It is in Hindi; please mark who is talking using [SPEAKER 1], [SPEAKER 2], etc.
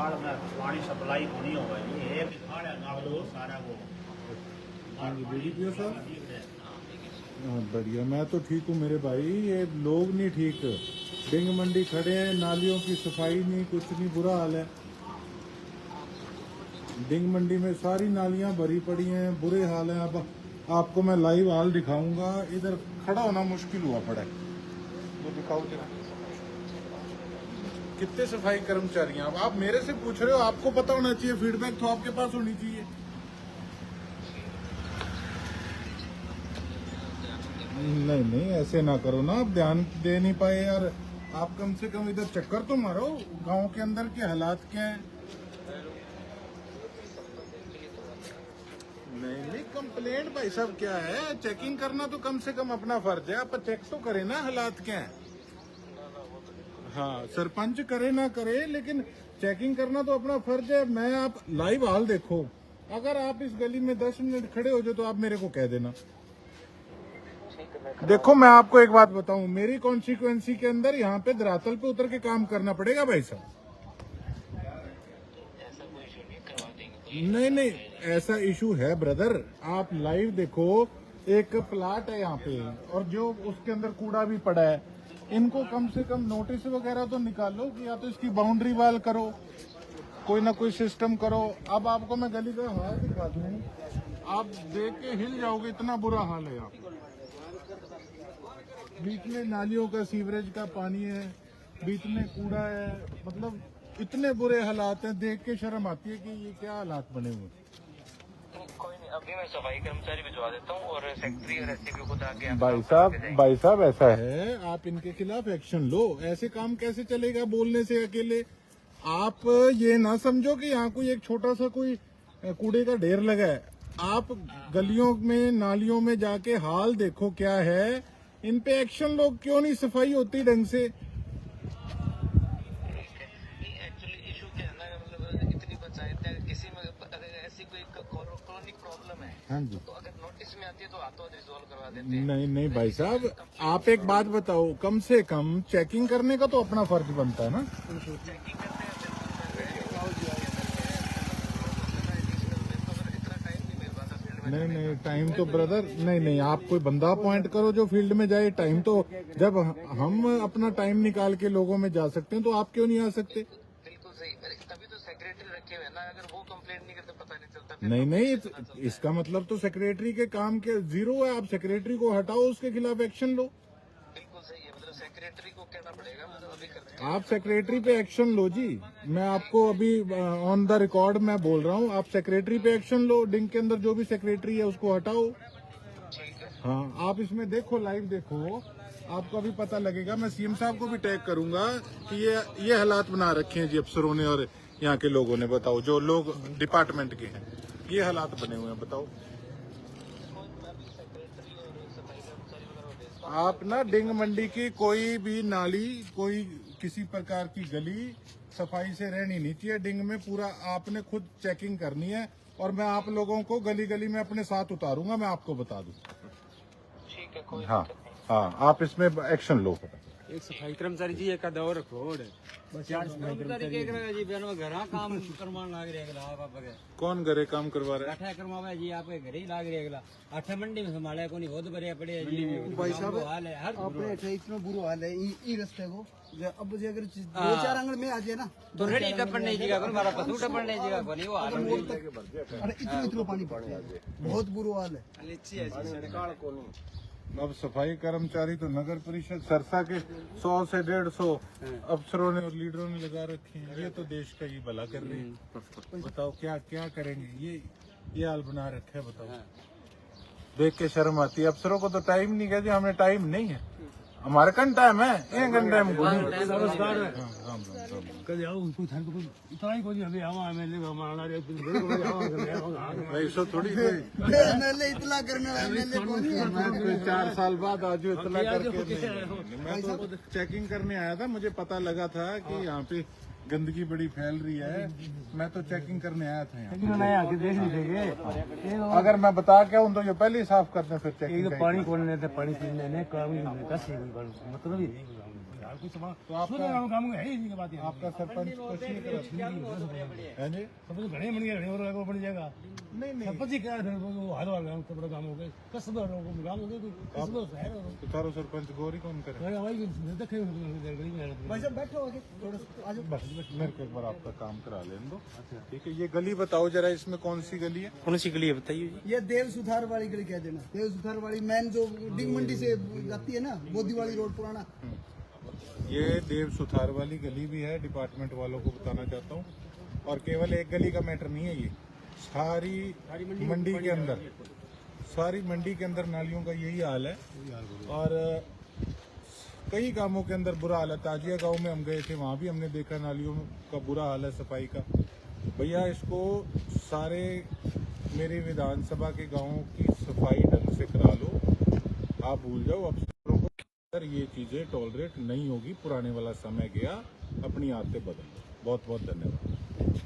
[SPEAKER 1] खाड़ में पानी सप्लाई होनी होगा ये एक खाड़ है नागलो सारा वो।
[SPEAKER 2] हाँ जी बीड़ी पियो सर। हाँ बढ़िया, मैं तो ठीक हूँ मेरे भाई, ये लोग नहीं ठीक। डिंग मंडी खड़े हैं, नालियों की सफाई नहीं, कुछ नहीं, बुरा हाल है। डिंग मंडी में सारी नालियां भरी पड़ी हैं, बुरे हाल हैं। अब आपको मैं लाइव हाल दिखाऊंगा, इधर खड़ा होना मुश्किल हुआ पड़ा है। वो दिखाओ जरा, कितने सफाई कर्मचारी हैं। अब आप मेरे से पूछ रहे हो, आपको पता होना चाहिए, फीडबैक तो आपके पास होनी चाहिए। नहीं नहीं ऐसे ना करो ना, आप ध्यान दे नहीं पाए यार। आप कम से कम इधर चक्कर तो मारो, गांव के अंदर के हालात क्या हैं। नहीं नहीं कंप्लेंट भाई साहब क्या है, चेकिंग करना तो कम से कम अपना फर्ज है। आप चेक तो करें ना हालात क्या है। हाँ सरपंच करे ना करे, लेकिन चेकिंग करना तो अपना फर्ज है। मैं आप लाइव हाल देखो, अगर आप इस गली में 10 मिनट खड़े हो जाओ तो आप मेरे को कह देना। देखो मैं आपको एक बात बताऊं, मेरी कॉन्सिक्वेंसी के अंदर यहाँ पे धरातल पे उतर के काम करना पड़ेगा भाई साहब। नहीं नहीं ऐसा इशू है ब्रदर, आप लाइव देखो। एक प्लाट है यहाँ पे और जो उसके अंदर कूड़ा भी पड़ा है, इनको कम से कम नोटिस वगैरह तो निकालो कि या तो इसकी बाउंड्री वाल करो, कोई ना कोई सिस्टम करो। अब आपको मैं गली का हाल दिखा दूं, आप देख के हिल जाओगे, इतना बुरा हाल है यहाँ। बीच में नालियों का सीवरेज का पानी है, बीच में कूड़ा है, मतलब इतने बुरे हालात हैं, देख के शर्म आती है कि ये क्या हालात बने हुए।
[SPEAKER 3] कोई नहीं, अभी मैं सफाई कर्मचारी भिजवा देता हूँ और सेक्रेटरी और एसडीपी को आगे
[SPEAKER 2] भाई साहब ऐसा है, आप इनके खिलाफ एक्शन लो। ऐसे काम कैसे चलेगा बोलने से अकेले। आप ये ना समझो कि यहाँ कोई एक छोटा सा कोई कूड़े का ढेर लगा है। आप गलियों में नालियों में जाके हाल देखो क्या है, इन पे एक्शन लो। क्यों नहीं सफाई होती ढंग से।
[SPEAKER 3] एक्चुअली इशू क्या है ना, मतलब इतनी पंचायत है, किसी में अगर ऐसी कोई क्रोनिक प्रॉब्लम है,
[SPEAKER 2] हाँ जी,
[SPEAKER 3] तो अगर नोटिस में आती है तो हाथों रिजॉल्व करवा देते हैं।
[SPEAKER 2] नहीं नहीं भाई साहब, आप एक बात बताओ, कम से कम चेकिंग करने का तो अपना फर्ज बनता है ना।
[SPEAKER 3] चेकिंग करते हैं इतना टाइम नहीं मिल पाता फील्ड में।
[SPEAKER 2] नहीं नहीं टाइम तो ब्रदर, नहीं नहीं आप कोई बंदा अपॉइंट करो जो फील्ड में जाए। टाइम तो जब हम अपना टाइम निकाल के लोगों में जा सकते हैं तो आप क्यों नहीं आ सकते।
[SPEAKER 3] बिल्कुल सही, तभी तो सेक्रेटरी रखे हुए हैं ना, अगर वो कंप्लेंट नहीं करते पता नहीं चलता।
[SPEAKER 2] नहीं नहीं इसका मतलब तो सेक्रेटरी के काम के जीरो है। आप सेक्रेटरी को हटाओ, उसके खिलाफ एक्शन लो।
[SPEAKER 3] बिल्कुल सही है, मतलब सेक्रेटरी को कहना पड़ेगा, मतलब अभी करते हैं।
[SPEAKER 2] आप सेक्रेटरी पे एक्शन लो जी। मैं आपको अभी ऑन द रिकॉर्ड मैं बोल रहा हूँ, आप सेक्रेटरी पे एक्शन लो। डिंग के अंदर जो भी सेक्रेटरी है उसको हटाओ।
[SPEAKER 3] ठीक है।
[SPEAKER 2] हाँ आप इसमें देखो, लाइव देखो, आपको अभी पता लगेगा। मैं सीएम साहब को भी टैग करूंगा कि ये हालात बना रखे हैं जी अफसरों ने और यहाँ के लोगों ने। बताओ, जो लोग डिपार्टमेंट के हैं, ये हालात बने हुए हैं, बताओ। आप ना डिंग मंडी की कोई भी नाली, कोई किसी प्रकार की गली सफाई से रहनी नहीं चाहिए। डिंग में पूरा आपने खुद चेकिंग करनी है और मैं आप लोगों को गली गली में अपने साथ उतारूंगा, मैं आपको बता दूं।
[SPEAKER 3] ठीक है, कोई
[SPEAKER 2] हाँ हाँ आप इसमें एक्शन लो।
[SPEAKER 4] एक सफाई कर्मचारी जी एक दौर रखो बस यार। सफाई कर्मचारी के करेगा जी बेन घर काम करवाने लाग रहे अगला आप आगे
[SPEAKER 2] कौन घरे काम करवा रहा है।
[SPEAKER 4] बैठा करवावे जी आप घर ही लाग रहे अगला। आठ मंडी में संभाले कोनी बहुत बढ़िया पड़े है जी।
[SPEAKER 5] भाई साहब
[SPEAKER 4] हाल है हर
[SPEAKER 5] अपने इतना बुरा हाल है ई रास्ते को। अब जे अगर 2-4 आंगन में आ जाए ना
[SPEAKER 4] तो रेडी टपन नहीं जीगा कोनी, मारा पशु टपन नहीं जीगा कोनी, वो हाल है।
[SPEAKER 5] अरे इतना पानी पड़ता है, बहुत बुरा हाल है।
[SPEAKER 4] लीची है जी।
[SPEAKER 2] अब सफाई कर्मचारी तो नगर परिषद सरसा के 100 से 150 अफसरों ने और लीडरों ने लगा रखे हैं। ये तो देश का ये भला कर रहे हैं। बताओ क्या क्या करेंगे। ये हाल बना रखा है, बताओ। देख के शर्म आती है। अफसरों को तो टाइम नहीं, कहते हमें टाइम नहीं है, हमारे कन टाइम है, एक घंटे में
[SPEAKER 4] नमस्कार कल आओ उनको थान को इतना ही कोई अभी आवा एमएलए हमारा रे
[SPEAKER 2] भाई सो थोड़ी
[SPEAKER 5] एमएलए इतना करने वाला एमएलए कौन है।
[SPEAKER 2] मैं 4 साल बाद आज इतना करके नहीं। मैं तो चेकिंग करने आया था, मुझे पता लगा था कि यहाँ पे गंदगी बड़ी फैल रही है, मैं तो चेकिंग करने आया था यहाँ।
[SPEAKER 4] आके देख लीजिए,
[SPEAKER 2] अगर मैं बता के हूँ तो ये पहले ही साफ करते हैं, फिर चेकिंग।
[SPEAKER 4] पानी खोलने थे, पानी पीने ने काम ही नहीं था, मतलब ही नहीं।
[SPEAKER 6] कोई सवाल
[SPEAKER 2] तो आपका
[SPEAKER 6] काम है ही नहीं बात है
[SPEAKER 2] आपका सरपंच कुछ नहीं कर है जी
[SPEAKER 6] सब कुछ घने बन गए घने और बन जाएगा
[SPEAKER 2] नहीं नहीं
[SPEAKER 6] सरपंच ही क्या है वो हर वाला काम तो बड़ा काम हो गया कसब को काम हो गया कसब शहर हो
[SPEAKER 2] तो थारो सरपंच गौरी कौन करे
[SPEAKER 6] गया भाई देखे गली में
[SPEAKER 5] भाई साहब बैठो आगे थोड़ा सा आ जाओ
[SPEAKER 2] बस मेरे को एक बार आपका काम करा लेने दो ठीक है। ये गली बताओ जरा, इसमें कौन सी गली है?
[SPEAKER 4] कौन सी गली है बताइए जी?
[SPEAKER 5] ये देव सुधार वाली गली कह देना, देव सुधार वाली मैन जो डिग मंडी से जाती है ना, बोदी वाली रोड पुराना।
[SPEAKER 2] ये देव सुथार वाली गली भी है, डिपार्टमेंट वालों को बताना चाहता हूँ। और केवल एक गली का मैटर नहीं है, ये सारी मंडी के अंदर, सारी मंडी के अंदर नालियों का यही हाल है। और कई गांवों के अंदर बुरा हाल है। ताजिया गांव में हम गए थे, वहाँ भी हमने देखा नालियों का बुरा हाल है सफाई का। भैया इसको सारे मेरे विधानसभा के गांवों की सफाई ढंग से करा लो, आप भूल जाओ अफसरों को। सर ये चीज़ें टॉलरेट नहीं होगी, पुराने वाला समय गया, अपनी आदतें बदलो। बहुत बहुत धन्यवाद।